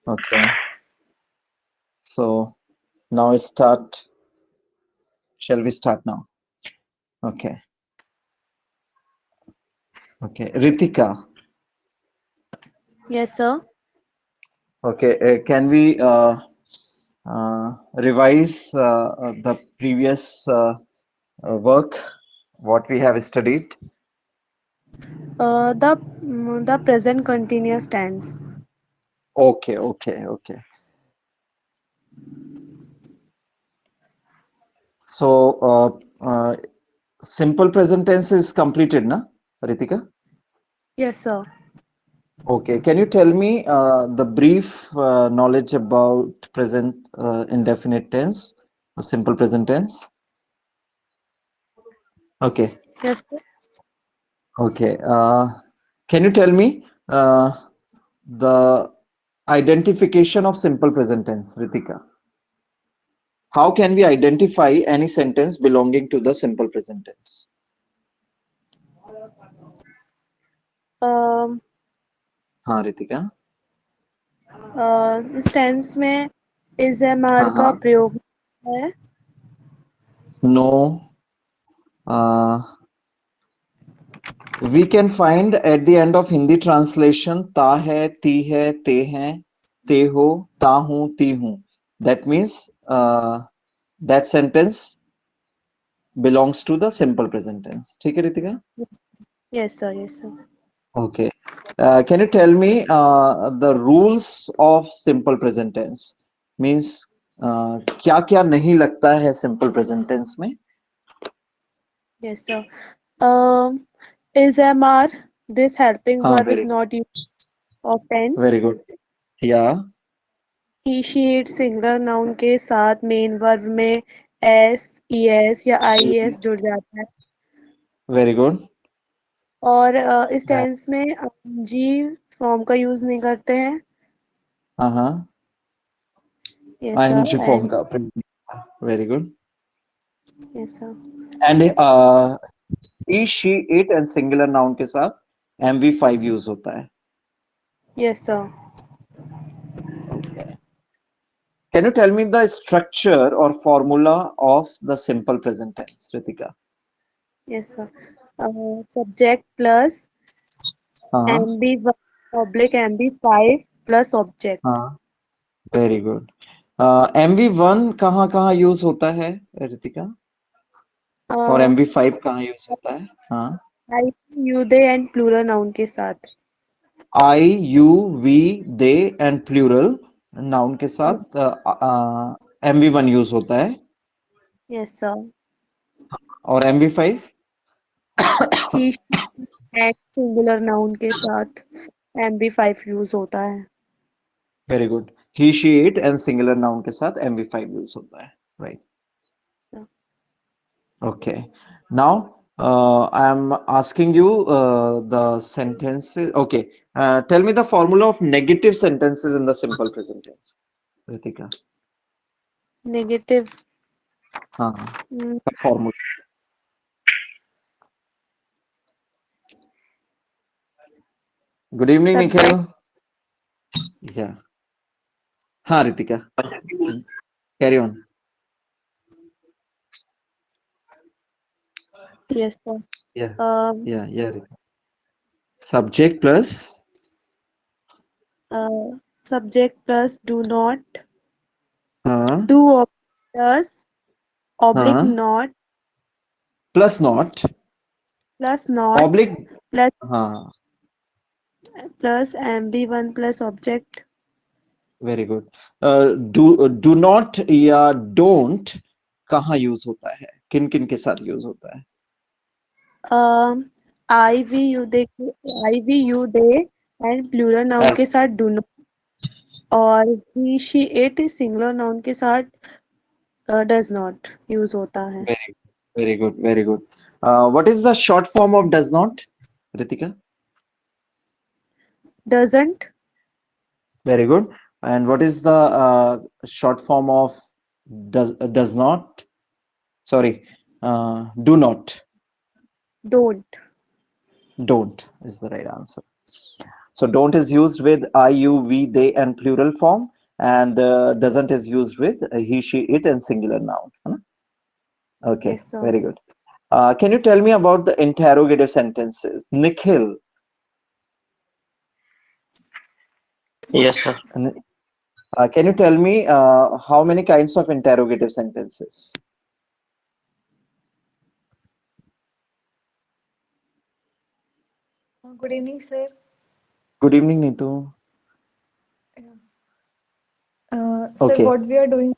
Okay. So now it start. Shall we start now? Okay. Okay. Ritika. Yes, sir. Okay. Can we revise the previous work what we have studied? The present continuous tense. Okay. Okay. Okay. So simple present tense is completed, na, Ritika? Yes, sir. Okay, can you tell me the brief knowledge about present indefinite tense, or simple present tense? Okay, Yes, sir. okay. Can you tell me the identification of simple present tense, Ritika? How can we identify any sentence belonging to the simple present tense? Um, हाँ रितिका. इस tense में is M R हाँ का हाँ. प्रयोग है. No. We can find at the end of Hindi translation ता है, ती है, ते हैं, ते हो, ता हूं, ती हूं. That means that sentence belongs to the simple present tense. ठीक है Ritika? Yes, sir. Yes, sir. Okay. Can you tell me the rules of simple present tense? Means क्या क्या नहीं लगता है simple present tense में? Yes, sir. Um, is am are this helping हाँ, verb is very not used of tense. very good. Yeah, He she it singular noun के साथ main verb में एस ईएस या आईएस जुड़ जाता है. very good. और इस टेंस में जी फॉर्म का यूज नहीं करते हैं. हाँ हाँ. Yes sir. ING form and का. Very good. Yes sir. And he, she, it and singular noun के साथ MV5 यूज होता है. Yes sir. Okay. Can you tell me the structure or formula of the simple present tense, Ritika? Yes sir. Subject plus हाँ M V public M V five plus object. हाँ. Very good. MV1 कहाँ कहाँ use होता है, रितिका? और MV5 कहाँ use होता है? हाँ. I you they and plural noun के साथ. I, you, we, they and plural noun के साथ MV1 यूज होता है. Yes sir. और MV5? He and singular noun के साथ एम बी फाइव यूज होता है. Very good. He she it and singular noun के साथ MV5 यूज होता है. Right. So, okay. Now I am asking you the sentences. Okay. Tell me the formula of negative sentences in the simple present tense, Ritika. Negative. हाँ, formula. Good evening, subject. Nikhil. Yeah. हाँ, Ritika. Carry on. यस सर. Yeah. Yeah. Yeah. Ritika. Subject plus. Subject plus do not. हाँ. Do plus oblique हाँ. Not Plus not. Plus not Oblique. Plus हाँ. Plus M V one plus object. Very good. Do not या don't कहाँ use होता है, किन किन के साथ यूज होता है? I we you they. I we you they and plural noun के साथ डू नॉट. और he she it singular noun के साथ डज नॉट यूज होता है. Very very good, very good. What is the short form of does not, Ritika? Doesn't. Very good. And what is the short form of does not, sorry, do not? Don't. Don't is the right answer. So don't is used with I, you, we, they and plural form, and doesn't is used with he, she, it and singular noun. है ना? Okay, Yes, sir. very good. Can you tell me about the interrogative sentences? Nikhil, Yes, sir. can you tell me how many kinds of interrogative sentences? Good evening, sir. Good evening, Neetu. Sir, Okay. what we are doing?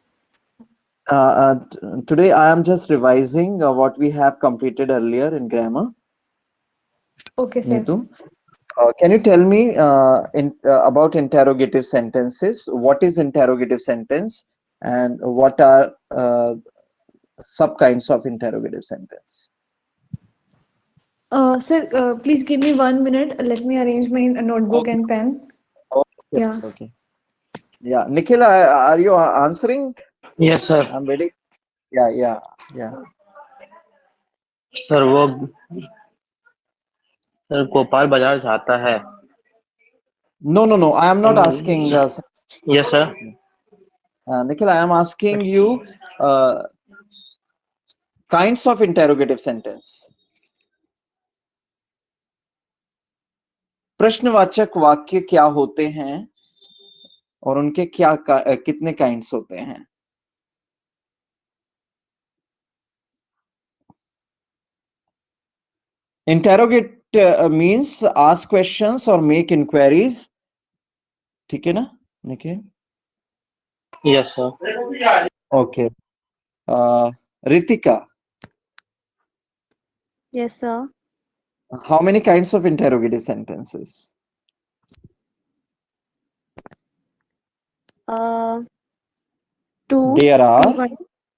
Today I am just revising what we have completed earlier in grammar, Okay, sir. Neetu. Can you tell me about interrogative sentences? What is interrogative sentence and what are sub kinds of interrogative sentence? Sir, please give me 1 minute. Let me arrange my notebook Okay. and pen. Okay. Yeah. Okay. Yeah. Nikhil, are you answering? Yes, sir. I'm waiting. Yeah. Yeah. Yeah. Sir वो sir Gopal बाजार जाता है. No, no, no. I am not asking. Yes, sir. Nikhil, I am asking you kinds of interrogative sentence. प्रश्नवाचक वाक्य क्या होते हैं और उनके कितने काइंड्स होते हैं? Interrogate means ask questions or make inquiries. ठीक है ना Nikhil? Yes, sir. Okay. Ritika, Yes, sir. how many kinds of interrogative sentences? Uh, two. There Two are kinds.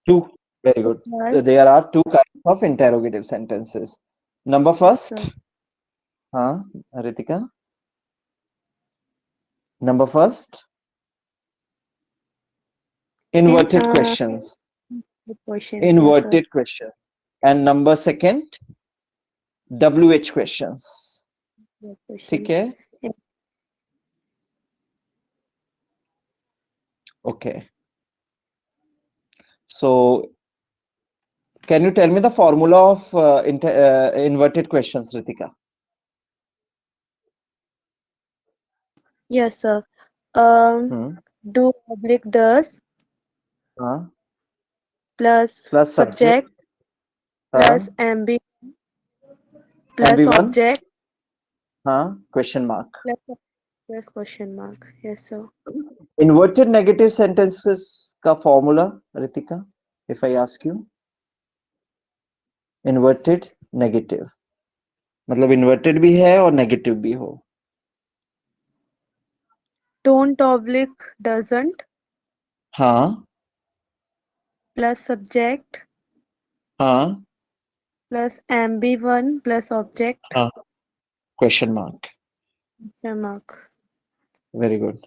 two. Very good. Yes, There are two kinds of interrogative sentences. Number sir. first, Ritika. Number first, In inverted questions. the questions. Yes, sir. Inverted question. And number second, WH questions. The ठीक questions. है? Yeah. Okay. So, can you tell me the formula of inverted questions, Ritika? Yes, sir. Hmm. Do oblique does plus Plus subject, subject plus MB plus MB1, object question mark. plus question mark. Yes, sir. Inverted negative sentences का formula, Ritika, if I ask you. Inverted negative. मतलब inverted भी है और negative भी हो. Don't oblique doesn't हाँ, plus subject हाँ, plus MB1 plus object हाँ. Question mark. question mark. Very good.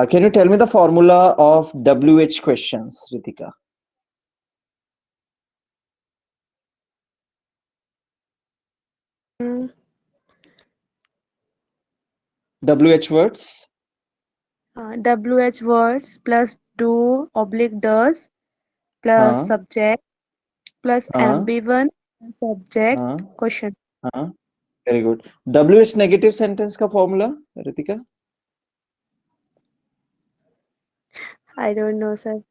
Can you tell me the formula of WH questions, Ritika? Mm, WH words? WH words plus do oblique does plus हाँ, subject plus हाँ, MB1 plus object हाँ, question. हाँ. Very good. WH negative sentence का formula, Ritika? I don't know, sir.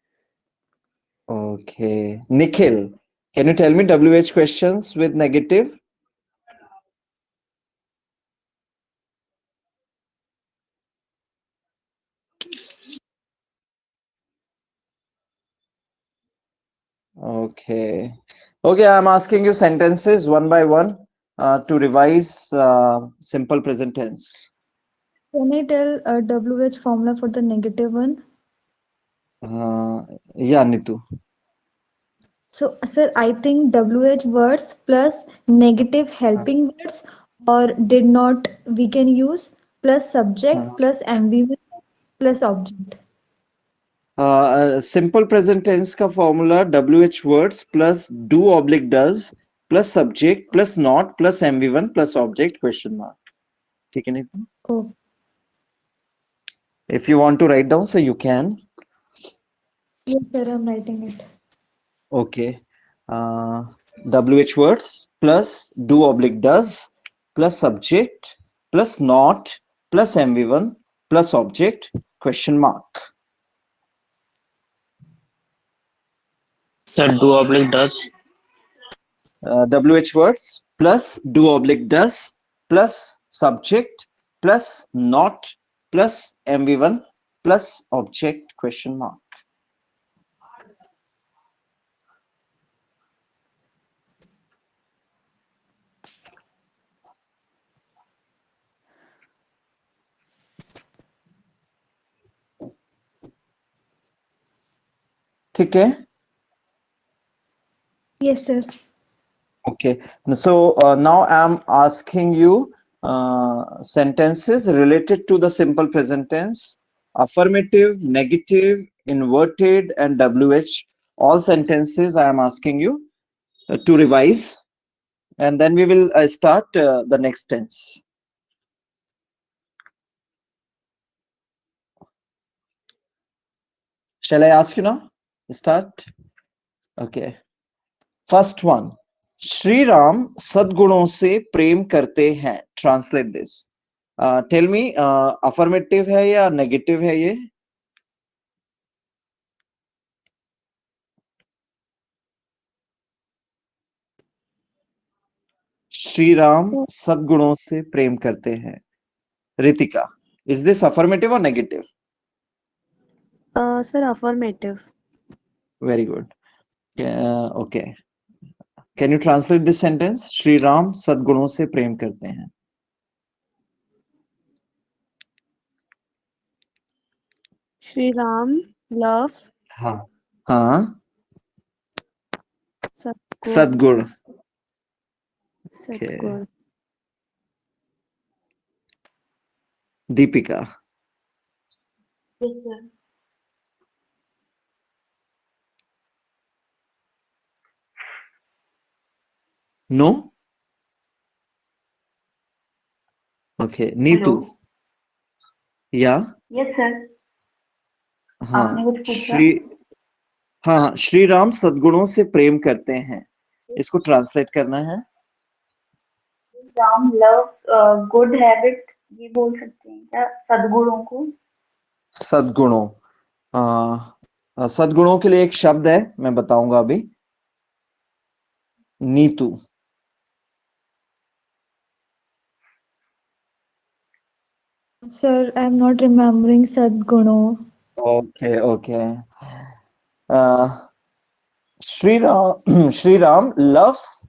Okay. Nikhil, can you tell me WH questions with negative? Okay. Okay, I'm asking you sentences one by one to revise simple present tense. Can I tell a WH formula for the negative one? Yeah, Nitu. So, sir, I think WH words plus negative helping words or did not we can use plus subject plus ambivalent plus object. Simple present tense का formula WH words plus do oblique does plus subject plus not plus MV1 plus object question mark. ठीक है Nitu? Oh, If you want to write down, so you can. Yes, sir, I'm writing it. Okay. WH words plus do oblique does plus subject plus not plus MV1 plus object question mark. Sir, do oblique does. WH words plus do oblique does plus subject plus not plus MV1 plus object question mark. ठीक है? Yes, sir. Okay, so now I'm asking you sentences related to the simple present tense, affirmative, negative, inverted, and WH. All sentences I am asking you to revise, and then we will start the next tense. Shall I ask you now? Start. Okay. First one. Shri Ram सद्गुणों से प्रेम करते हैं. Translate this. Tell me, affirmative है या negative है ये? Shri Ram Sir, सद्गुणों से प्रेम करते हैं. Ritika, is this affirmative or negative? sir, affirmative. Very good. Okay. Can you translate this sentence? Shri Ram सद्गुणों से प्रेम करते हैं. Shri Ram loves हाँ. हाँ. Satgur. सद्गुण. Okay. Satgur. Deepika. Yes, sir. No. Okay. Neetu. Hello. Yeah. Yes, sir. हाँ. आपने कुछ पूछा? श्री हाँ, श्री राम सद्गुणों से प्रेम करते हैं. इसको ट्रांसलेट करना है. राम लव्स गुड हैबिट, ये बोल सकते हैं क्या सद्गुणों को? सद्गुणों. सद्गुणों के लिए एक शब्द है, मैं बताऊंगा अभी. Neetu. Sir, I'm not remembering Sadguno. Okay, okay. Shri Ram loves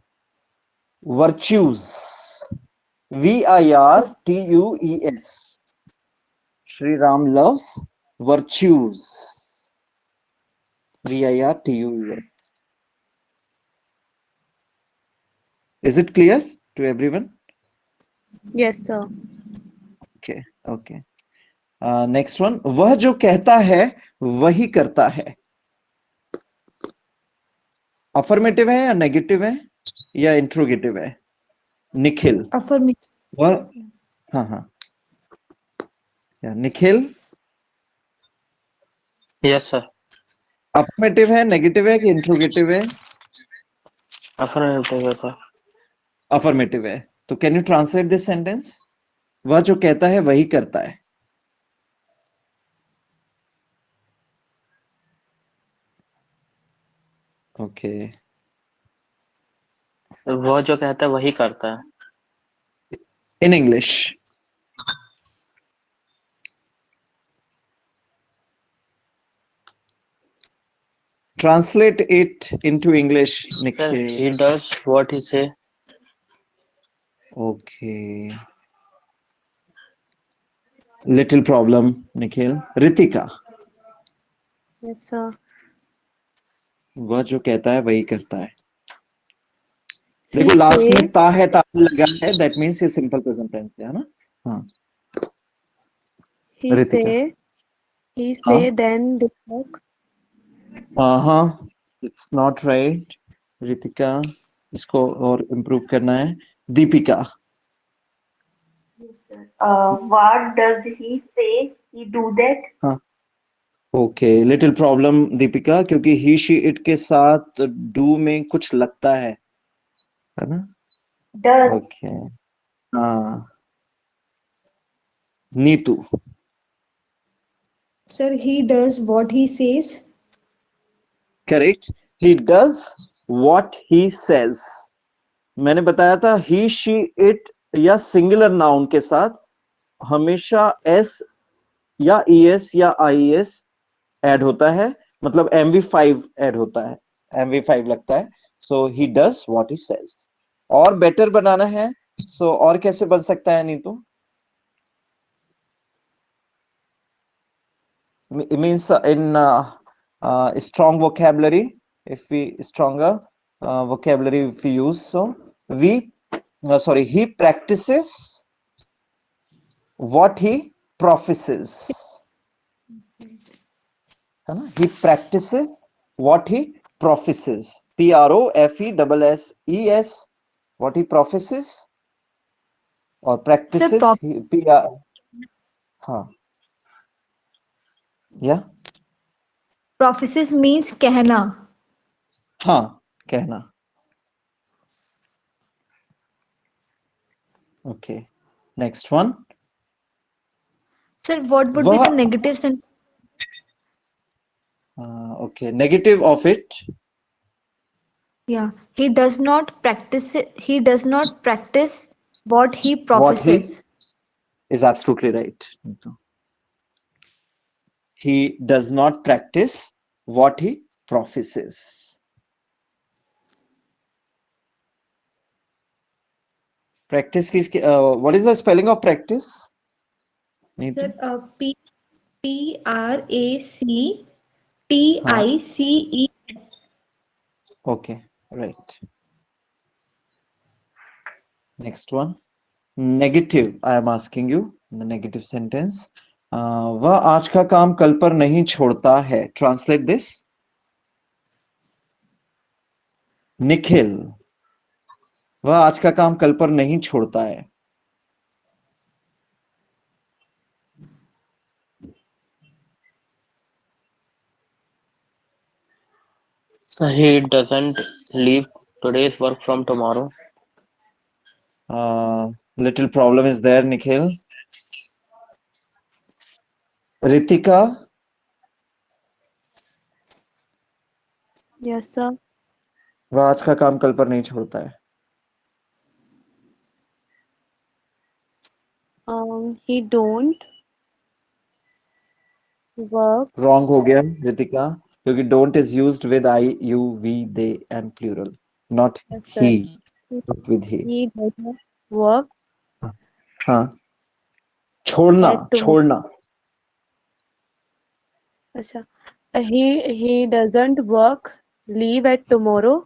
virtues. VIRTUES. Shri Ram loves virtues. VIRTUES. Is it clear to everyone? Yes, sir. Okay, okay. Next one. वह जो कहता है वही करता है. अफर्मेटिव है या नेगेटिव है या इंट्रोगेटिव है? निखिल. Affirmative. वह हाँ हाँ. निखिल. Yes, sir. अफर्मेटिव है, नेगेटिव है कि इंट्रोगेटिव है? Affirmative, sir. अफर्मेटिव है. तो can you translate this sentence? वह जो कहता है वही करता है. ओके. वो जो कहता है वही करता है. In English. Translate it into English, Sir, Nikhil. he does what he say. Okay. Little problem, Nikhil. Ritika. Yes, sir. वह जो कहता है वही करता है. He देखो लास्ट say, में ता है ता लगा है. That means ये सिंपल प्रेजेंट टेंस है ना? हाँ. he Ritika. say, he say, then they talk. हाँ. It's not right. Ritika. इसको और इम्प्रूव करना है. Deepika. What does he say? He do that. हाँ ओके लिटिल प्रॉब्लम दीपिका क्योंकि ही शी इट के साथ डू में कुछ लगता है ना Does. ओके हाँ Neetu Sir, he does what he says. Correct he does what he says मैंने बताया था ही शी इट या सिंगुलर नाउन के साथ हमेशा एस या ईएस या आईएस ऐड होता है मतलब MV5 ऐड होता है MV5 लगता है so he does what he says और बेटर बनाना है सो और कैसे बन सकता है Neetu it means in strong vocabulary if we stronger vocabulary if we use so we sorry he practices what he professes है ना he practices what he professes PROFESSES what he professes or Sir, practices he, PR हाँ या prophecies means कहना. हाँ कहना okay next one Sir, what would be वह the negative sentence? okay negative of it Yeah, he does not practice. He does not practice what he what he professes. is absolutely right he does not practice what he professes practice की what is the spelling of practice Neetu? Sir, Practice. हाँ Yes. okay right next one negative I am asking you the negative sentence वह आज का काम कल पर नहीं छोड़ता है translate this निखिल वह आज का काम कल पर नहीं छोड़ता है So he doesn't leave today's work from tomorrow. Little problem is there Nikhil Ritika Yes, sir. वह आज का काम कल पर नहीं छोड़ता है He don't work. रॉन्ग हो गया रितिका क्योंकि don't is used with I you we they and plural not Yes, he sir. Not with he He doesn't work हाँ छोड़ना at tomorrow. छोड़ना अच्छा. He doesn't work. Leave at tomorrow.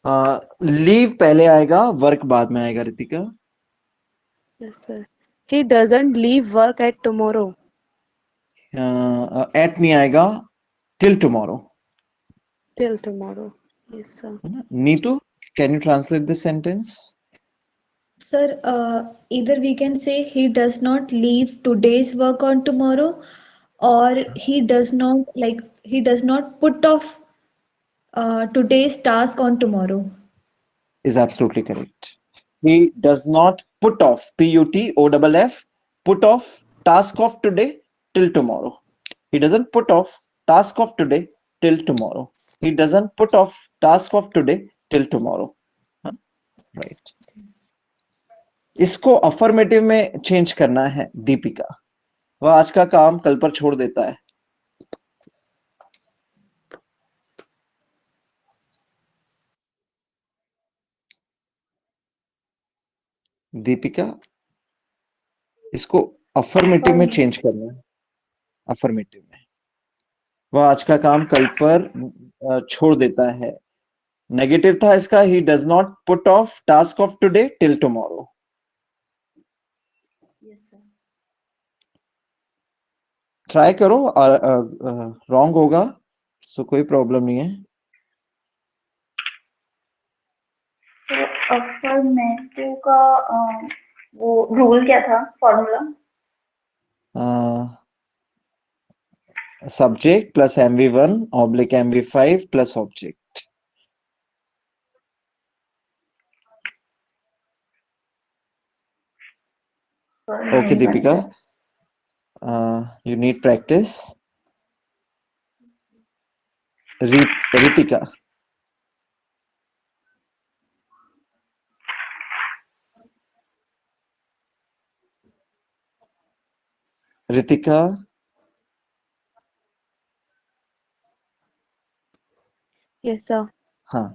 Leave पहले आएगा work बाद में आएगा Ritika Yes, sir. He doesn't leave work at tomorrow. At नहीं आएगा till tomorrow Till tomorrow. Yes, sir. Neetu can you translate this sentence Sir, either we can say he does not leave today's work on tomorrow, or he does not put off today's task on tomorrow. is absolutely correct. He does not put off, PUTOFF, put off task of today till tomorrow. He doesn't put off task of today till tomorrow. He doesn't put off task of today till tomorrow. हाँ, right. इसको affirmative में change करना है दीपिका वह आज का काम कल पर छोड़ देता है दीपिका इसको अफर्मेटिव में चेंज करना है अफर्मेटिव में वह आज का काम कल पर छोड़ देता है नेगेटिव था इसका he does not put off task of today till tomorrow Yes, sir. Try करो और रॉन्ग होगा सो कोई प्रॉब्लम नहीं है तो affirmative का वो रूल क्या था, formula? subject plus MV1 oblique MV5 plus object. Okay, नहीं Deepika. बनता। You need practice. Ritika. Ritika. Yes, sir. हाँ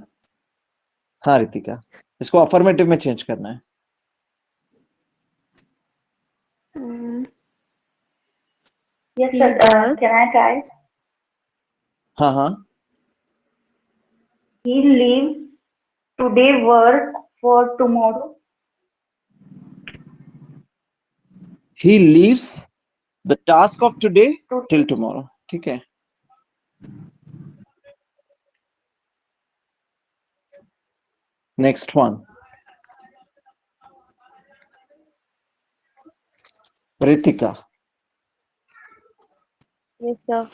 हाँ रितिका, इसको अफर्मेटिव में चेंज करना है. Mm, Yes, he sir. does. Can I try? हाँ हाँ. He leaves today work for tomorrow. He leaves the task of today till tomorrow. ठीक है. Next one. Ritika. Yes, sir.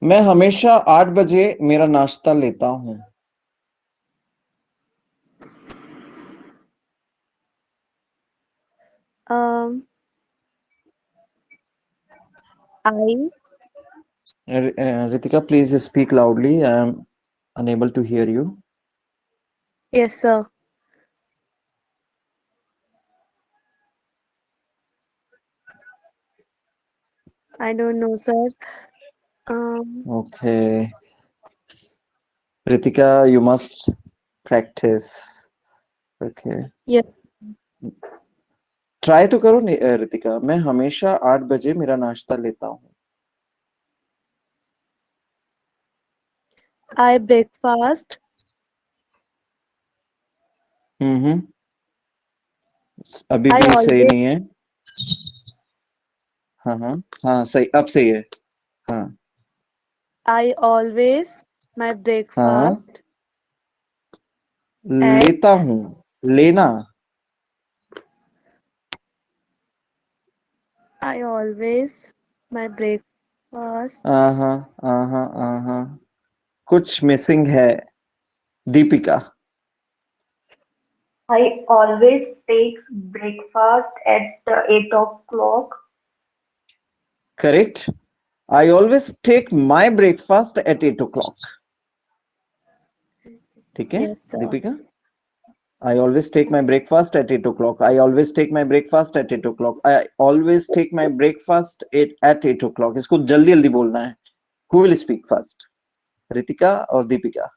मैं हमेशा 8 बजे मेरा नाश्ता लेता हूँ. I Ritika, please speak loudly. I am unable to hear you. yes, sir. I don't know, sir. Okay. Ritika, you must practice. Okay. Yes, try तो करो रितिका. मैं हमेशा 8 बजे मेरा नाश्ता लेता हूँ. I breakfast. हम्म. अभी I भी सही always नहीं है. हाँ हाँ हाँ सही, अब सही है. हाँ I always my हाँ. breakfast at लेता हूँ. लेना. I always my breakfast. हाँ हाँ. कुछ मिसिंग है. Deepika. I always take breakfast at 8 o'clock. Correct. I always take my breakfast at 8 o'clock. ठीक है Yes, sir. Deepika. I always take my breakfast at 8 o'clock. I always take my breakfast at 8 o'clock. I always take my breakfast at 8 o'clock. इसको जल्दी जल्दी बोलना है. Who will speak first? Ritika और Deepika.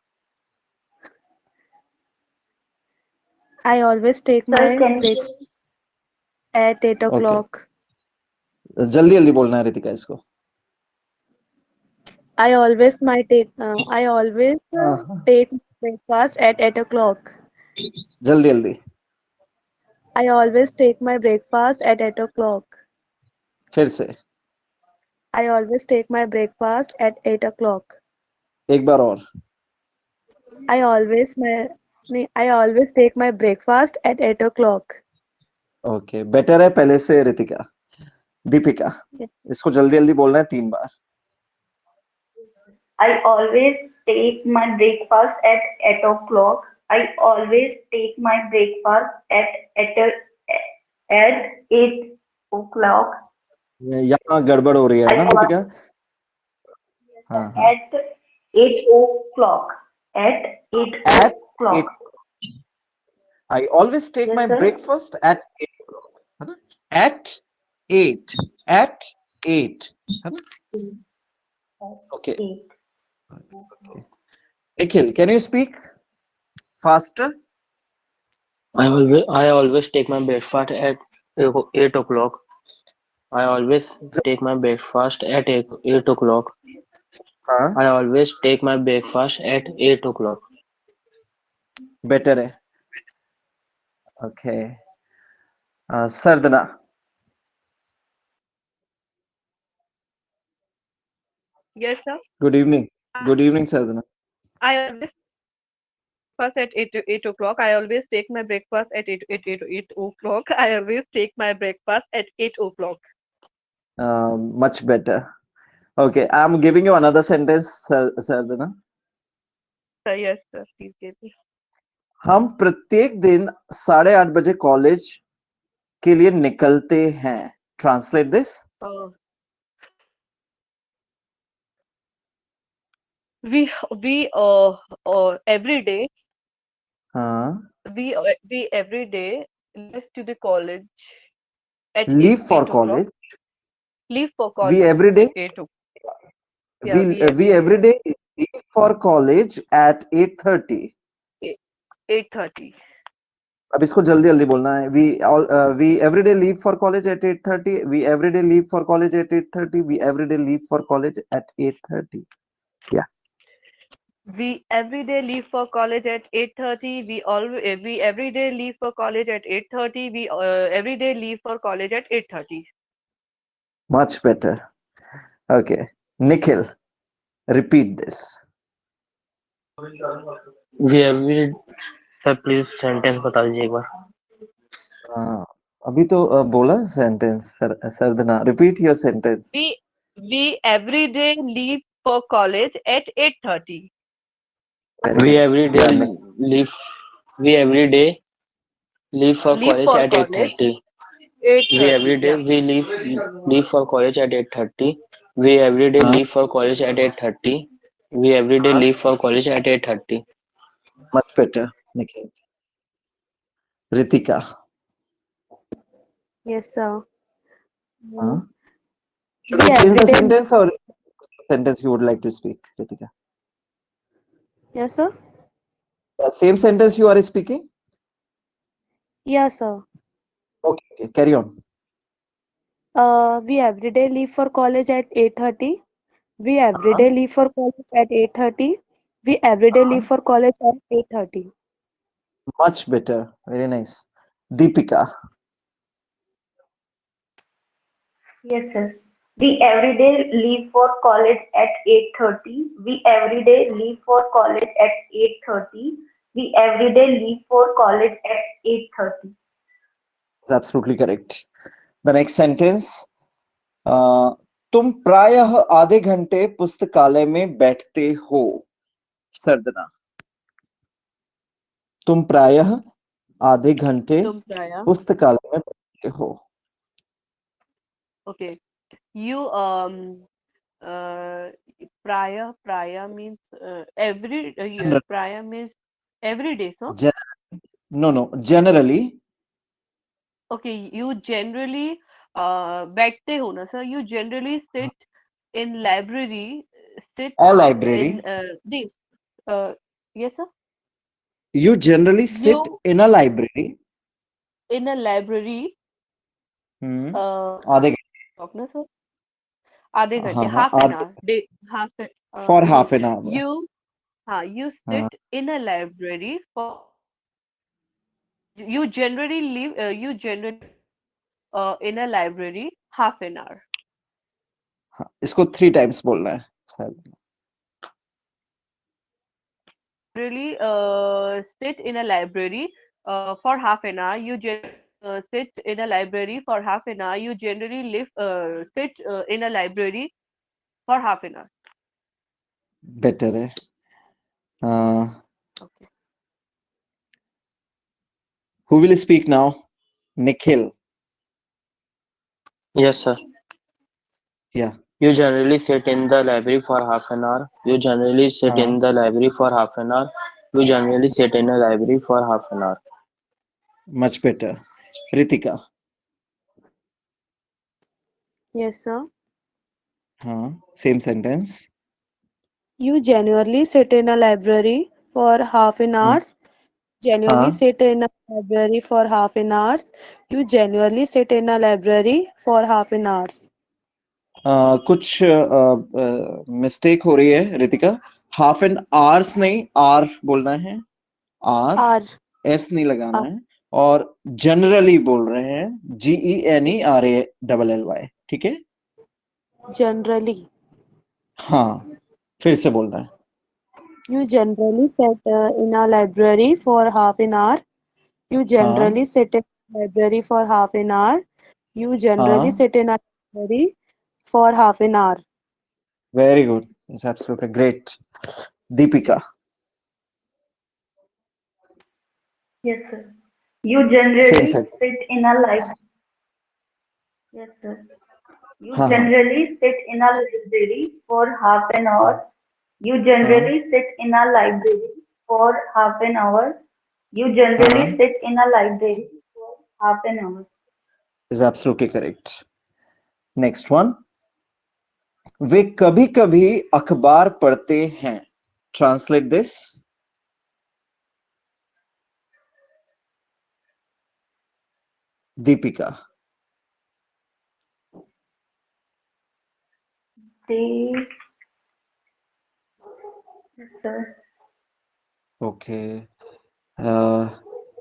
I always take Sir, my can you breakfast at 8 okay. o'clock. जल्दी जल्दी बोलना है रितिका इसको. I always my take I always हाँ, take breakfast at 8 o'clock. जल्दी जल्दी. I always take my breakfast at 8 o'clock. फिर से. I always take my breakfast at 8 o'clock. एक बार और. I always I always take my breakfast at 8 o'clock. Okay, better है पहले से रितिका. दीपिका, Yes. इसको जल्दी जल्दी बोलना है 3 बार. I always take my breakfast at 8 o'clock. I always take my breakfast at 8 o'clock. यहाँ गड़बड़ हो रही है I ना al- दीपिका. हाँ हाँ. at 8 o'clock. At 8 At 8. o'clock. I always take Yes, my sir. breakfast at 8 o'clock. है ना? At 8. At 8. है ना? Okay. 8. Okay. Nikhil, can you speak faster? I always take my breakfast at 8 o'clock. I always take my breakfast at 8 o'clock. हाँ. I always take my breakfast at 8 o'clock. Better है. Okay. Sardhana. Yes, sir. Good evening. Good evening, Sadhana. I always breakfast at 8 o'clock. I always take my breakfast at 8 o'clock. I always take my breakfast at 8 o'clock. Much better. Okay, I'm giving you another sentence, Sadhana. Sir, yes, sir. Please give me. हम प्रत्येक दिन 8:30 बजे college के लिए निकलते हैं. Translate this. We every day हाँ. we every day leave to the college at Leave for 8 o'clock. college. Leave for We college every day. 8 o'clock. Yeah, We every day leave for college at 8:30. 8:30. अब इसको जल्दी जल्दी बोलना है. We every day leave for college at 8:30. We every day leave for college at 8:30. We every day leave for college at 8:30. Yeah. We every day leave for college at 8:30. We every day leave for college at 8:30. We every day leave for college at 8:30. Much better. Okay. Nikhil, repeat this. We every sir please sentence बता दीजिए एक बार. अभी तो बोला sentence Sardhana. Repeat your sentence. We every day leave for college at 8:30. We every day leave. We every day leave for Leave college for at college 8:30. We 8:30. every day Yeah. we leave for college at 8:30. We every day leave for college at 8:30. We every day leave for college at 8:30. Much better, Nikhil. Ritika. Yes, sir. Should I We change the every day. sentence or sentence you would like to speak, Ritika? Yes, sir. Same sentence you are speaking? Yes, sir. Okay, carry on. We every day leave for college at 8:30. We every day leave for college at 8:30. We every day leave for college at 8:30. Much better. Very nice. Deepika. Yes, sir. We every day leave for college at 8:30. We every day leave for college at 8:30. We every day leave for college at 8:30. That's absolutely correct. The next sentence. तुम प्रायः आधे घंटे पुस्तकालय में बैठते हो. सरदना. तुम प्रायः आधे घंटे पुस्तकालय में बैठते हो. Okay. You prior means every prior means every day, so No, generally. okay, you generally बैठते हो ना sir, you generally sit in library, sit A library. in this yes sir, You generally sit you in a library. in a library आधे talk ना sir, आधे घंटे हाँ, half an hour day, for okay, half an hour. you sit in a library for you generally live you generally in a library half an hour. इसको 3 times बोलना है. Really sit in a library for half an hour. You sit in a library for half an hour. You generally sit in a library for half an hour. Better है. Okay. Who will speak now? Nikhil. Yes, sir. Yeah. You generally sit in the library for half an hour. You generally sit in the library for half an hour. You generally sit in a library for half an hour. Much better. Ritika. Yes, sir. Same sentence. You genuinely sit in a library for half an hour. Genuinely sit in a library for half an hour. You genuinely sit in a library for half an hour. कुछ mistake हो रही है Ritika. Half an hours नहीं, are बोलना है. R S नहीं लगाना है. और जनरली बोल रहे हैं. GENERALLY. ठीक है. Generally. हाँ, फिर से बोलना है। You generally sit in a library for half an hour. You generally हाँ, sit in a library for half an hour. You generally हाँ, sit in a library for half an hour. very good. It's absolutely great. Deepika, Yes, sir. You same generally side. sit in a library. Yes, sir. You हाँ, हाँ, generally sit in a library for half an hour. You हाँ, generally sit in a library for half an hour. You हाँ, generally sit in a library for half an hour. is absolutely correct. Next one. वे कभी कभी अखबार पढ़ते हैं. Translate this. Deepika. They, yes, sir. Okay.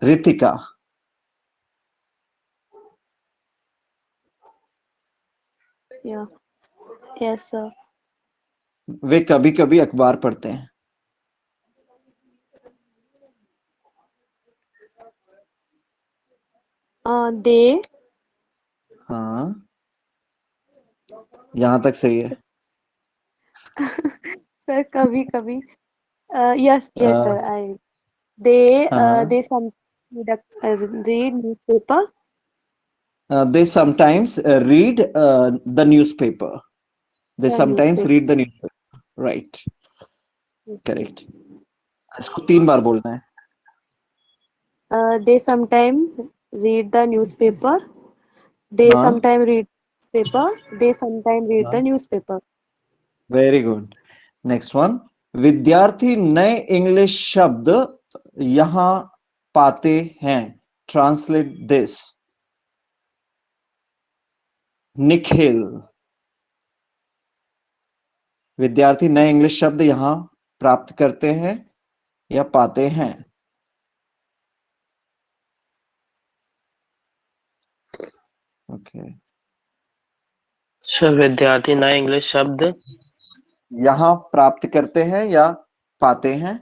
Ritika. Yeah. Yes, sir. वे कभी कभी अखबार पढ़ते हैं. They. हाँ, यहां तक सही है. Sir, कभी कभी. Yes, yes, Uh, sir. They हाँ, they some read newspaper. they sometimes read the newspaper. They The sometimes newspaper. read the newspaper. Right. Correct. इसको 3 बार बोलना है. They sometimes read the newspaper. They हाँ, sometimes read newspaper. They sometimes read the हाँ. newspaper. Very good. Next one. विद्यार्थी नए English शब्द यहां पाते हैं. Translate this. निखिल. विद्यार्थी नए इंग्लिश शब्द यहां प्राप्त करते हैं या पाते हैं. ओके. सर विद्यार्थी नए इंग्लिश शब्द यहां प्राप्त करते हैं या पाते हैं.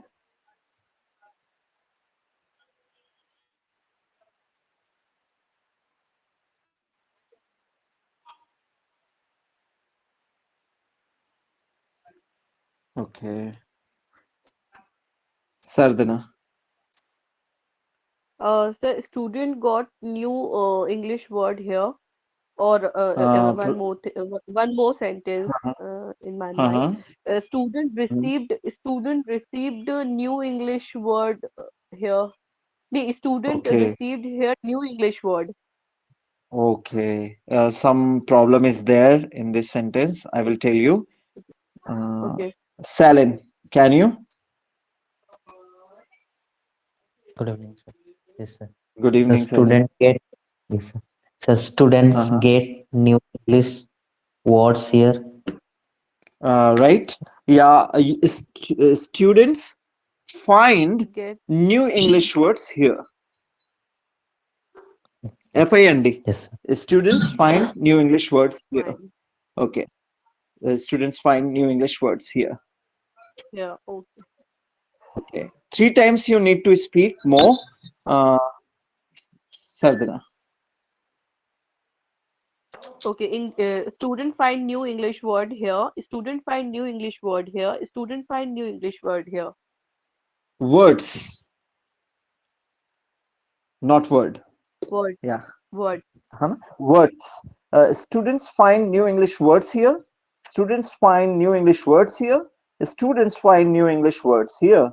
Okay. Sardhana. Sir, student got new English word here, or हाँ, one more sentence हाँ, in my हाँ, mind. हाँ. Student received a new English word here. The student okay. received here new English word. Okay. Some problem is there in this sentence. I will tell you. Uh, Okay. Salin, can you? Good evening, sir. Yes, sir. Good So evening, Salin. student get yes, sir. So students Uh-huh. get new English words here. Right. Yeah. Students find Get new English words here. FIND. Yes, sir. Students find new English words here. fine. Okay. Students find new English words here. Yeah. Okay. Okay. 3 times you need to speak more. Sardana. Okay. Student find new English word here. Student find new English word here. Student find new English word here. Words, not word. Word. Yeah. Word. Huh? Words. Students find new English words here. Students find new English words here. Students find new English words here.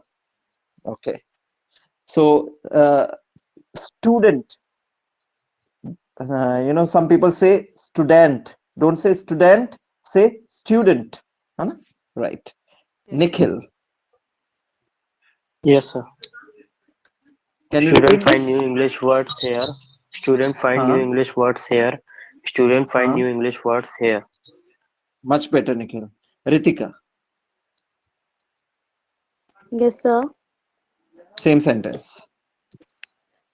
Okay. So, student. Some people say student. Don't say student. Say student. Huh? Right. Yes. Nikhil, yes sir. can you Student repeat find new this? English words here. Student find new Huh? English words here. Student find Huh? new English words here. Much better, Nikhil. Ritika, Yes, sir. same sentence.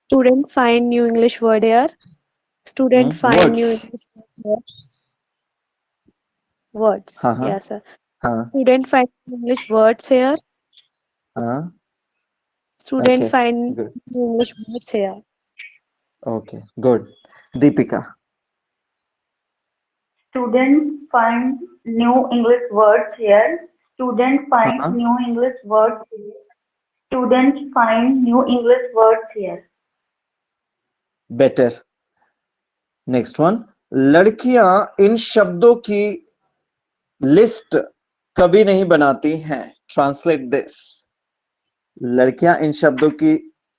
Student find new English word here. Student find new Words. English word here. Words. Uh-huh. Yes, sir. हाँ Student find English words here. हाँ Student okay find good English words here. okay good Deepika Students find new English words here. Students find हाँ new English words here. Students find new English words here. better next one लड़कियां इन शब्दों की list कभी नहीं बनाती हैं translate this लड़कियां इन शब्दों की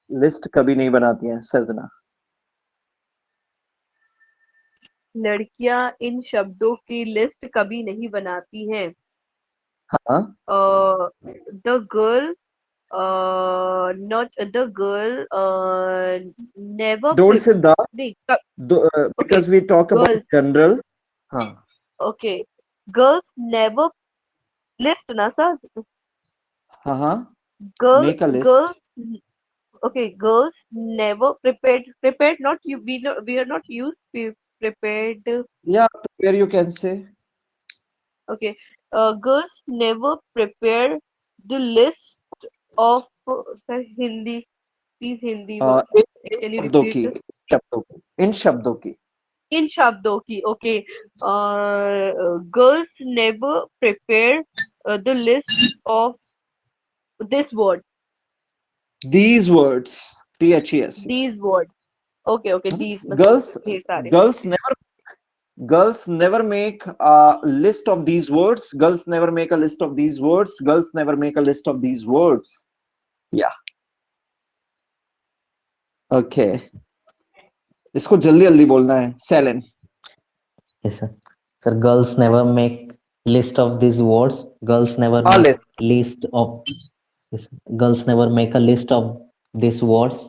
लिस्ट कभी नहीं बनाती हैं सरदना लड़कियां इन शब्दों की लिस्ट कभी नहीं बनाती हैं। हाँ the girl not the girl never don't say the नहीं okay because we talk about girls general हाँ okay girls never list na sir हाँ हाँ girl make a list girls okay girls never prepared not you we are not used prepared yeah where you can say okay girls never prepare the list of sir Hindi please Hindi word in can you शब्दों repeat की इन शब्दों की इन शब्दों की okay girls never prepare the list of this word these words THES these word okay okay these मतलब girls ढेर सारे girls never girls never make a list of these words girls never make a list of these words girls never make a list of these words yeah okay इसको जल्दी जल्दी बोलना है सेलेन Yes, sir. Sir, girls never make list of these words. Girls never a make list list of. Yes, sir. Girls never make a list of these words.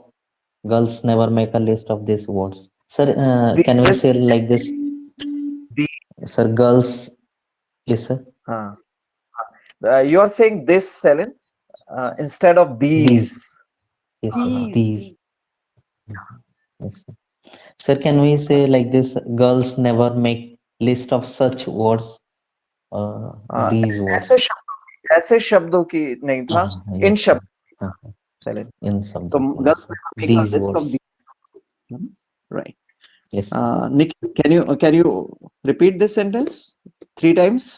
Girls never make a list of these words. Sir, the can we list say like this? the Sir, girls. Yes, sir. uh, you are saying this Selen instead of These. these Yes, sir. uh-huh. These. Yes, sir. Sir, can we say like this? Girls never make list of such words. These words. ऐसे शब्दों की नहीं था इन Yes, sir. शब्द Selen In so शब्दों की, yes, girls sir. never make a These list of words. these right Yes, sir. Nikhil can you repeat this sentence 3 times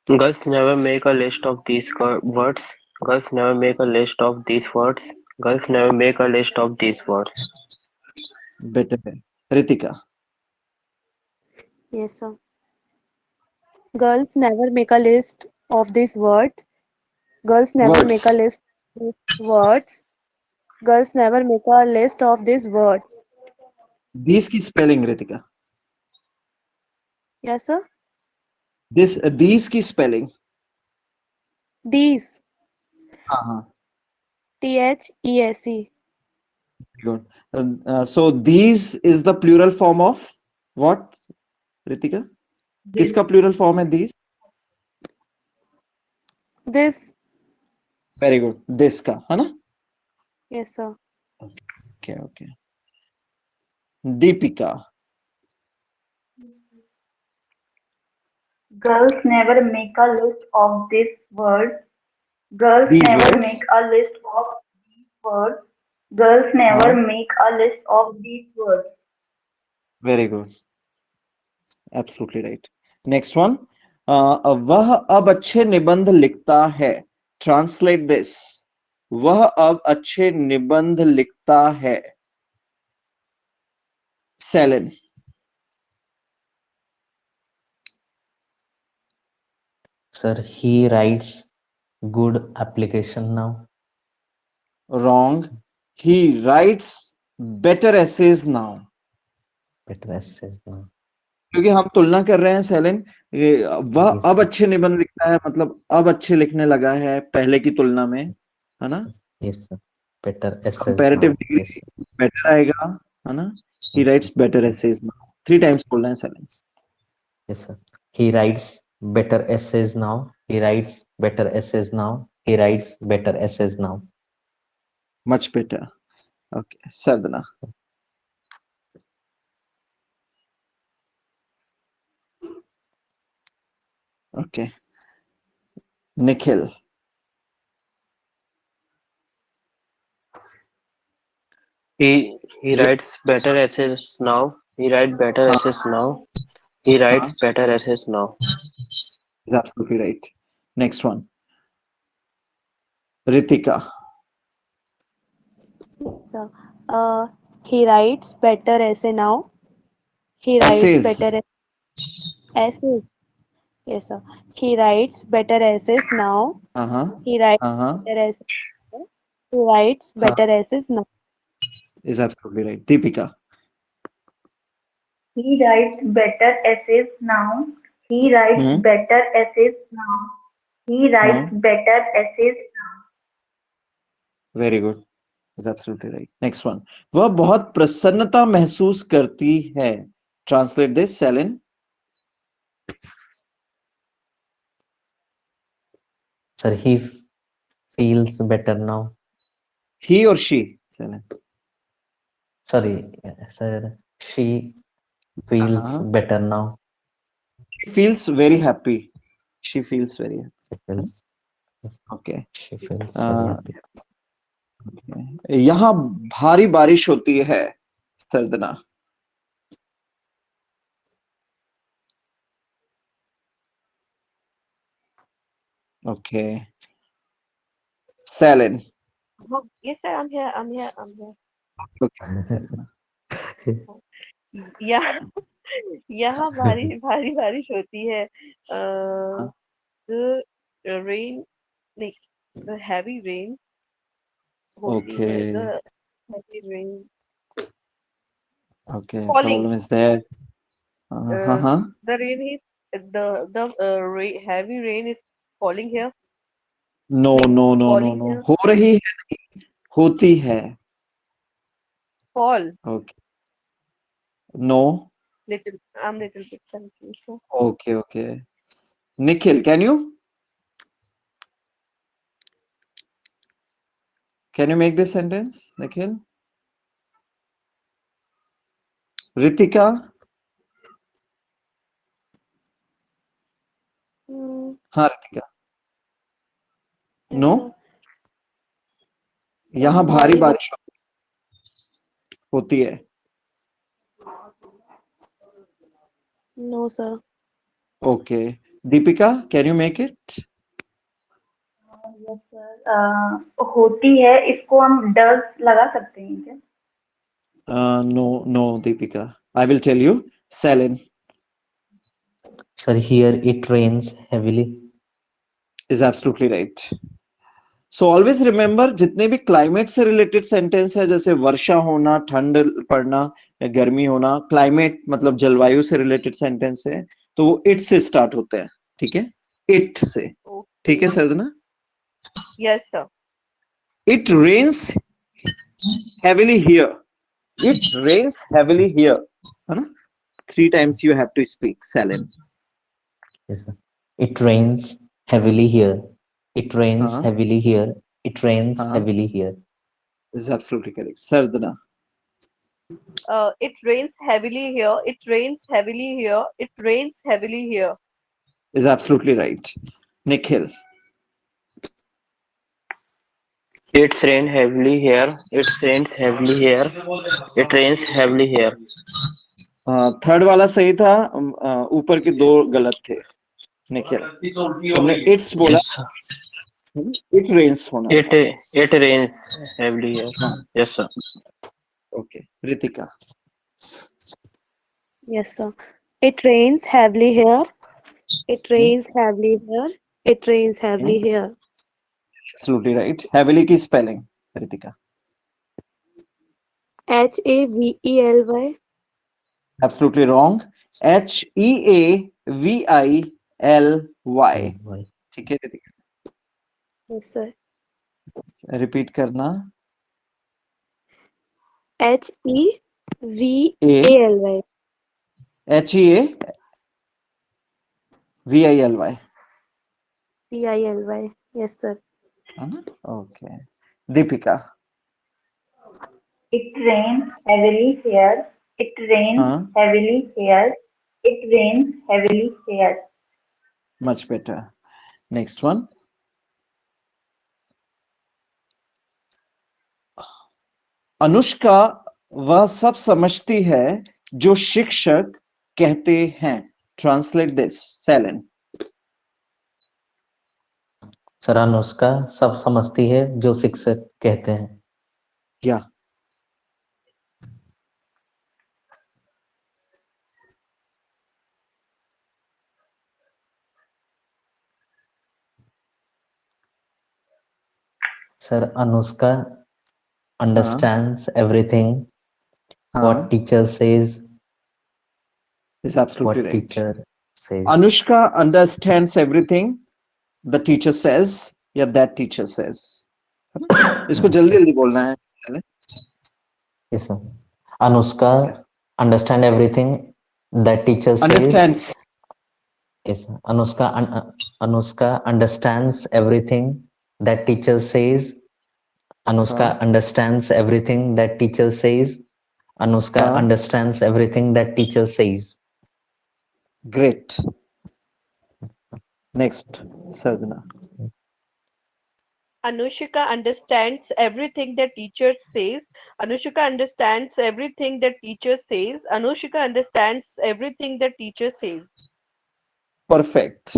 Girls never make a list of these words. Girls never make a list of these words. Girls never make a list of these words. better है Ritika Yes, sir. Girls never make a list of these words. Girls never make a words list of words. Girls never make a list of these words. these की spelling Ritika Yes, sir. these की spelling These. हाँ हाँ THESE. good so these is the plural form of what Ritika किसका plural form है these This. very good this का है ना Yes, sir. okay Deepika Girls never make a list of these words. Girls these never words make a list of these words. Girls never हाँ make a list of these words. very good absolutely right next one वह अब अच्छे निबंध लिखता है translate this वह अब अच्छे निबंध लिखता है Selan Sir, he writes good application now. wrong he writes better essays now Better essays now. क्योंकि हम तुलना कर रहे हैं सेलन वह Yes, अब sir. अच्छे निबंध लिखता है मतलब अब अच्छे लिखने लगा है पहले की तुलना में है ना Yes, sir. Better essays comparative now. Yes, degree sir. Better आएगा है ना he Yes, writes sir. better essays now 3 times बोल रहे हैं Selan Yes, sir. He writes better essays now. He writes better essays now. He writes better essays now. much better okay Sadhana Okay. Nikhil. He writes better essays now. He writes better Huh, essays now. He huh, writes better essays now. is absolutely right. Next one. Ritika. So, he writes better essay now. He writes Essays. better essays. Yes, sir. He writes better essays now. Uh-huh. He writes Uh-huh. better essays. Now. He writes Huh, better essays now. is absolutely right. Deepika. He writes better essays now. He writes Hmm. better essays now. He writes Hmm. better essays now. Very good. Is absolutely right. Next one. वह बहुत प्रसन्नता महसूस करती है. Translate this, Selin. Sir, he feels better now. He or she? Selin. Sorry, sir. She feels Uh-huh. better now. She feels very happy. She feels very happy. She feels. Okay. She feels very Uh, happy. यहाँ भारी बारिश होती है. सर्दना. Okay. Selin. Oh, yes, sir. I'm here. I'm here. I'm here. Okay. Selina. यहाँ यहाँ भारी बारिश होती है. हाँ, The rain, like the heavy rain होती है. The Okay. heavy rain Okay. falling. Problem is there. Uh, हाँ. the rain is heavy rain is falling here. No, Like no, no, no, falling no. here. हो रही है, होती है. Fall. Okay. No. I'm little bit confused. So, Okay, okay. Nikhil, can you make this sentence, Nikhil? Ritika? हाँ, Ritika. Yes, No? sir. यहाँ यहाँ भारी भारी बारिश होती है. No, sir. Okay. Deepika, can you make it? Yes sir होती है इसको हम डज लगा सकते हैं क्या? No, no, Deepika. I will tell you. Selin Sir, here it rains heavily. is absolutely right. So always remember जितने भी क्लाइमेट से रिलेटेड सेंटेंस है जैसे वर्षा होना, ठंड पड़ना या गर्मी होना, क्लाइमेट मतलब जलवायु से रिलेटेड सेंटेंस है तो वो इट से स्टार्ट होते हैं. ठीक है, इट से. ठीक है okay. Sarjana. Yes, sir. It rains heavily here. It rains heavily here. है ना? 3 times you have to speak. Selin. Yes, sir. It rains heavily here. It rains हाँ, heavily here. It rains हाँ, heavily here. is absolutely correct. Sardana It rains heavily here. It rains heavily here. It rains heavily here. is absolutely right. Nikhil. It's rain heavily here. It rains heavily here. It rains heavily here. Third वाला सही था. ऊपर के दो गलत थे. निखिल, तुमने it's बोला, Yes, sir. इट रेन्स होना It था. it rains heavily here. हाँ. Yes, sir. Okay. Ritika. Yes, sir. It rains heavily here. It rains heavily here. It rains heavily here. Absolutely right. Heavily की spelling Ritika. Havely. Absolutely wrong. HEAVILY. Why? ठीक है Ritika, Yes, sir. Repeat करना. ए Havely. HEAVILY. Pily. Yes, sir. Okay. Deepika. It rains heavily here. It rains हाँ, heavily here. It rains heavily here. Much better. Next one. Anushka वह सब समझती है जो शिक्षक कहते हैं. Translate this. Selen. Sir Anushka सब समझती है जो शिक्षक कहते हैं. Yeah. Sir Anushka understands everything what teacher says. Is absolutely What right. teacher says. Anushka understands everything the teacher says या that teacher says. है ना? इसको जल्दी जल्दी बोलना है. Yes, sir. Anushka understand everything that teacher says. Understands. Yes, sir. Anushka understands everything that teacher says. Anushka understands everything that teacher says. Anushka understands everything that teacher says. Great. Next, Sadhana. Anushika understands everything the teacher says. Anushika understands everything the teacher says. Anushika understands everything the teacher says. Perfect.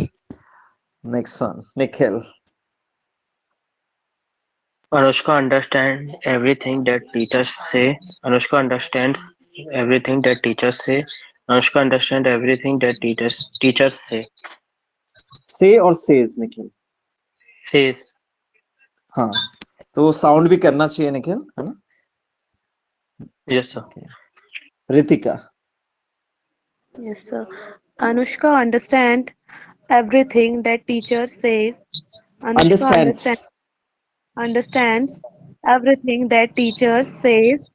Next one, Nikhil. Anushka understands everything that teachers say. Anushka understands everything that teachers say. Anushka understands everything that teachers say. Say or says, Nikhil? Says. हाँ, तो वो sound भी करना चाहिए निखिल, है ना? Yes, sir. Ritika. Yes, sir. Anushka understand everything that teacher says. Anushka understands everything that teacher says.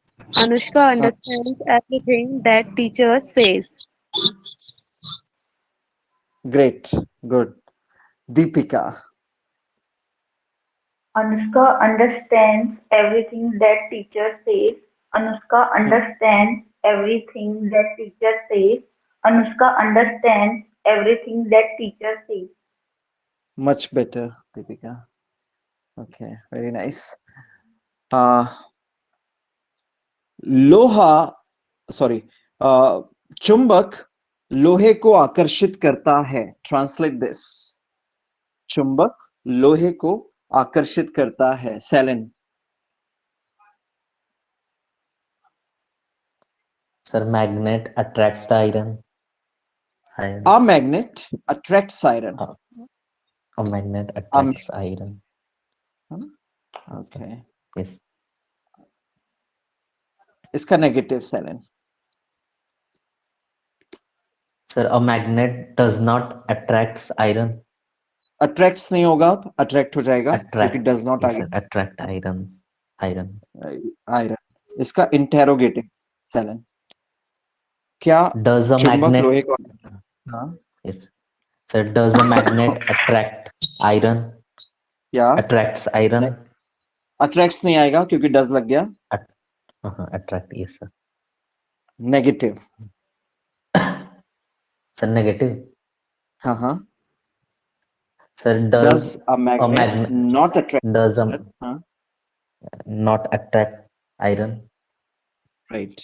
Anushka understands everything that teacher says. Great, good. Deepika. Anushka understands everything that teacher says. Anushka understands everything that teacher says. Anushka understands everything that teacher says. Much better, Deepika. Okay, very nice. लोहा, sorry, चुंबक लोहे को आकर्षित करता है. Translate this. चुंबक लोहे को आकर्षित करता है. Selen. Sir, magnet attracts the iron. A magnet attracts iron. A magnet attracts iron. Okay. Yes. इसका negative, Selen. Sir, a magnet does not attracts iron. Attracts नहीं होगा, attract हो जाएगा, क्योंकि does not yes, uh sir, attract iron. Iron. इसका interrogative, Selen. क्या does a चुंबक magnet लोहे को? हाँ. Yes. Sir, does a magnet attract iron? Yeah. Attracts iron. Attracts नहीं आएगा क्योंकि does लग गया. Attract, yes, sir. Negative. Sir, negative. हाँ. Sir, does a magnet not attract? Does not attract iron? Right.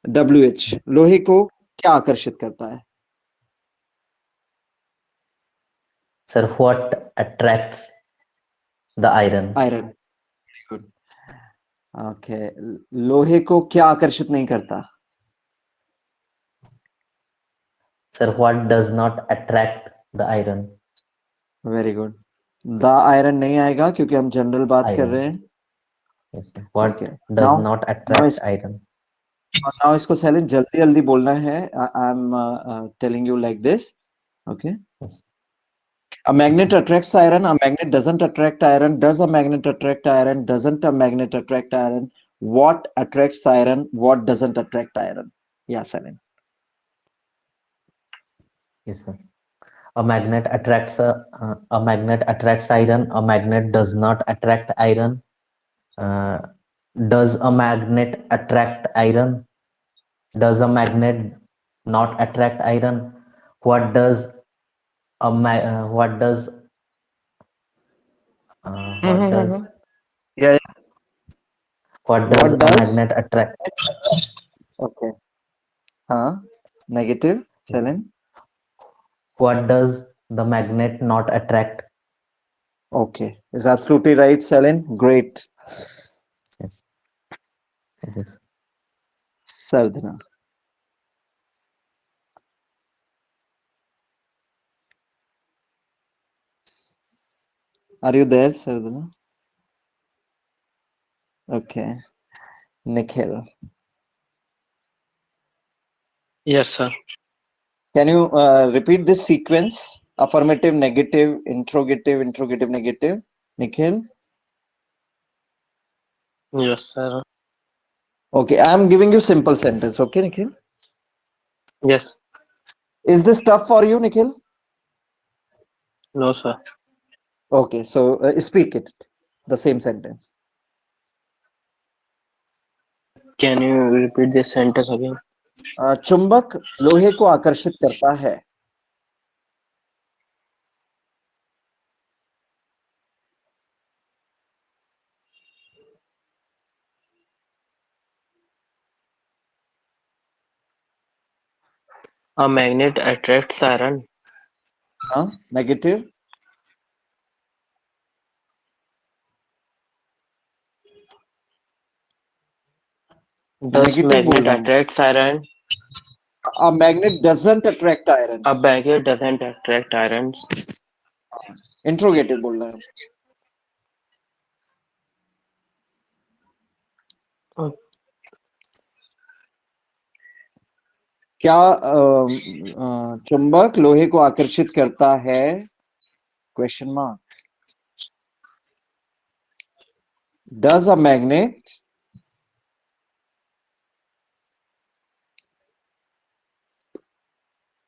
WH. लोहे को क्या आकर्षित करता है? Sir, what attracts the iron? Iron. Good. Okay. लोहे को क्या आकर्षित नहीं करता? Sir, what does not attract the iron? Very good. The iron नहीं आएगा क्योंकि हम जनरल बात कर रहे हैं. Yes, what does not attract iron? Now इसको Selen जल्दी जल्दी बोलना है. I'm telling you like this. Okay. Yes. A magnet attracts iron. A magnet doesn't attract iron. Does a magnet attract iron? Doesn't a magnet attract iron? What attracts iron? What doesn't attract iron? Yeah, Selen. Yes, sir. A magnet attracts iron. A magnet does not attract iron. Does a magnet attract iron? Does a magnet not attract iron? What does what does what does Yeah. what does What a does? magnet attract? Okay. Negative. Silent. What does the magnet not attract? Okay. Is absolutely right, Selin. Great. Yes. Yes. Sardhana. Are you there, Sardhana? Okay. Nikhil. Yes, sir. Can you repeat this sequence? Affirmative, negative, interrogative, interrogative, negative. Nikhil. Yes, sir. Okay. I'm giving you simple sentence. Okay, Nikhil. Yes. Is this tough for you, Nikhil? No, sir. Okay. So speak it. The same sentence. Can you repeat this sentence again? चुंबक लोहे को आकर्षित करता है. A magnet attracts iron. Negative. Does Negative बोल magnet रहा हूँ. attracts iron? A magnet doesn't attract iron. A magnet doesn't attract irons. Interrogative बोल रहा हूँ. Uh, क्या चुंबक लोहे को आकर्षित करता है? Question mark. Does a magnet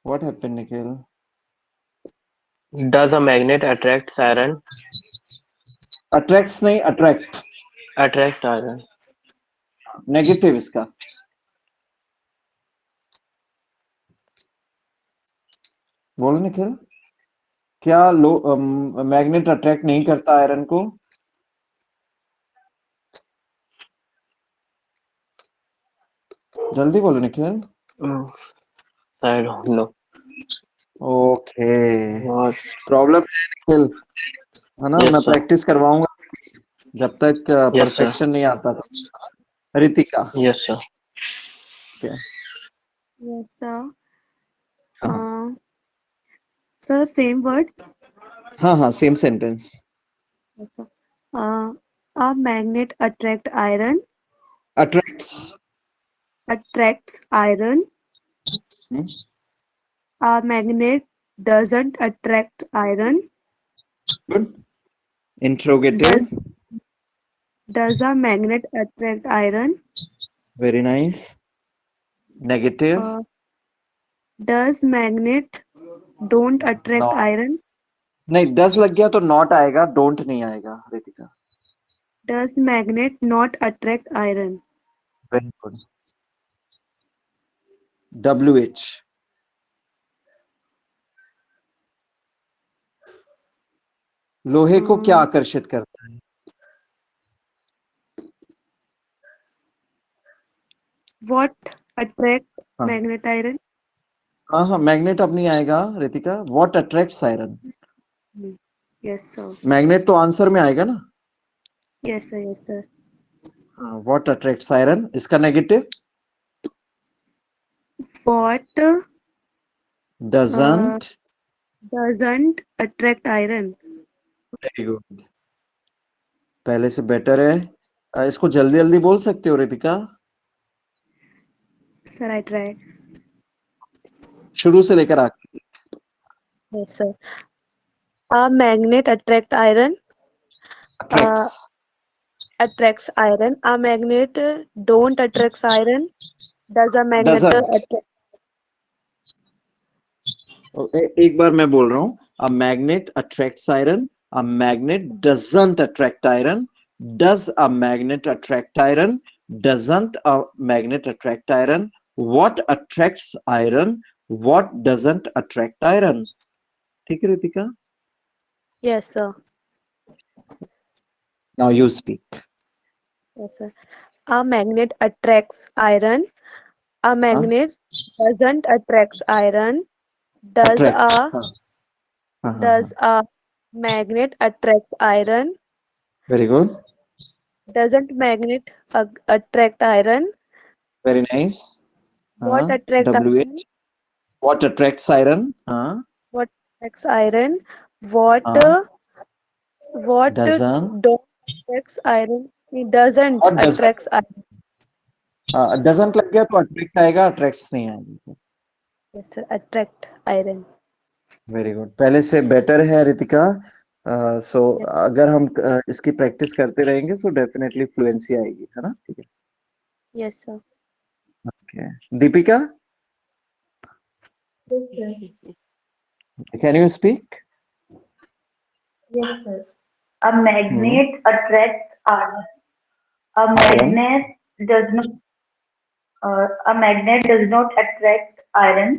what happened, Nikhil? Does a magnet attracts iron? Attracts नहीं, attract. Attract iron. Negative इसका. बोलो निखिल. क्या मैग्नेट अट्रैक्ट नहीं करता आयरन को? जल्दी बोलो Nikhil. I don't know. Okay. What? Problem है निखिल, है ना? Yes, मैं sir. प्रैक्टिस करवाऊंगा जब तक Yes, sir. परफेक्शन नहीं आता था. Ritika. Yes, sir. Okay. Yes, sir. हाँ Sir, same word. हाँ same sentence. Yes, sir. A magnet attracts. attracts iron. A magnet doesn't attract iron. Good. Interrogative. Does a magnet attract iron? Very nice. Negative. Does magnet don't attract not. iron? नहीं, does लग गया तो not आएगा, don't नहीं आएगा Ritika. Does magnet not attract iron? Very good. WH. लोहे को क्या आकर्षित करता है? What attract हाँ. magnet iron? हाँ मैग्नेट अब नहीं आएगा Ritika. What attracts iron. Yes, sir. Magnet तो आंसर में आएगा ना. Yes, sir. Yes, sir. हाँ. व्हाट अट्रैक्ट्स आयरन इसका negative. What doesn't. doesn't attract iron? Very good. पहले से बेटर है. इसको जल्दी जल्दी बोल सकते हो रितिका. Sir, I try. शुरू से लेकर आखिर. Yes, sir. A magnet attract iron. Attracts. Attracts iron. A magnet don't attracts iron. Does a magnet Doesn't. attract? एक बार मैं बोल रहा हूँ. A magnet attracts iron. A magnet doesn't attract iron. Does a magnet attract iron? Doesn't a magnet attract iron? What attracts iron? What doesn't attract iron? ठीक है Ritika? Yes, sir. Now you speak. Yes, sir. A magnet attracts iron. A magnet doesn't attract iron. Does Attract. a does a magnet attract iron? Very good. Doesn't magnet attract iron? Very nice. What attract iron? WH. What attracts iron? What attracts iron? What what Doesn't. don't attracts iron? It doesn't What doesn't? attracts iron. Doesn't लग गया तो attract आएगा, attracts नहीं आएगा. Yes, sir. Attract iron. Very good. पहले से better है रितिका. सो Yes, अगर हम इसकी प्रैक्टिस करते रहेंगे सो डेफिनेटली फ्लुएंसी आएगी, है ना? ठीक है. yes, sir. Okay. Deepika, Yes, sir. Can you speak? Yes, sir. A magnet attracts iron. A magnet does not. A magnet does not attract iron.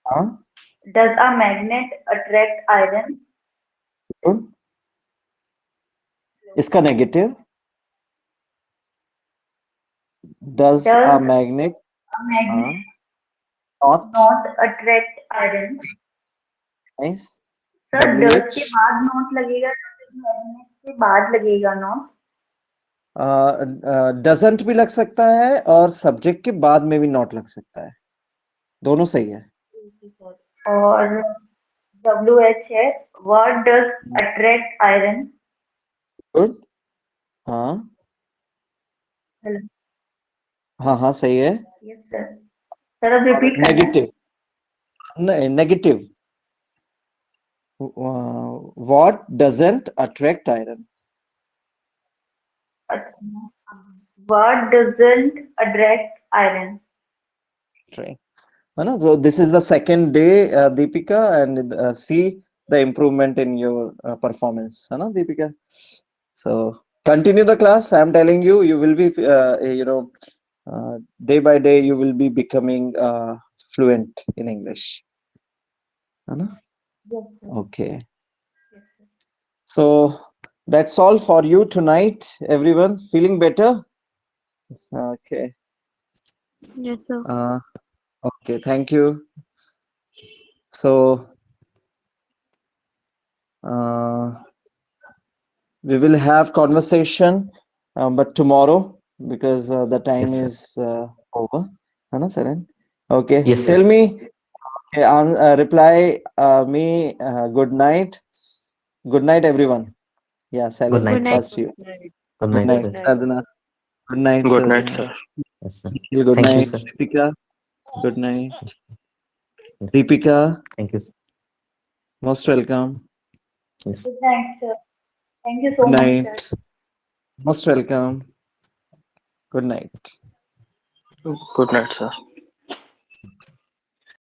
हाँ. Does a magnet attract iron? Good. इसका negative. Does Does a a magnet magnet not. not attract iron? Nice. Sir does WH. के बाद not लगेगा या फिर magnet के बाद लगेगा नॉट? डजंट भी लग सकता है और सब्जेक्ट के बाद में भी नॉट लग सकता है. दोनों सही है. और WH है what does attract iron? Good. हाँ हेलो. हाँ हाँ सही है. Yes sir. सर अब रिपीट करना है. Negative. Negative. What doesn't attract iron. What doesn't attract iron? है ना? So this is the second day, Deepika, and see the improvement in your performance, है ना Deepika? So continue the class. I am telling you, you will be, day by day you will be becoming fluent in English, है ना? Yes, sir. Okay. Yes, sir. So that's all for you tonight, everyone. Feeling better? Okay. yes, sir. Okay. Thank you. So we will have conversation, but tomorrow because the time Yes, sir. is over. है ना Saren? Okay. Yes, sir. Tell me. Okay. Reply me. Good night. Good night, everyone. Yeah, Good Salen. night, Good sir. night. First you. Good Good night, night, sir. Sadhana. Good night, Good night, Sadhana. sir. Yes, sir. Good Thank you, night, sir. Ritika. Good night, Yes. Deepika. Thank you, sir. Most welcome. Yes. Good night, sir. Thank you so Good much, sir. night. Most welcome. Good night. Good night, sir.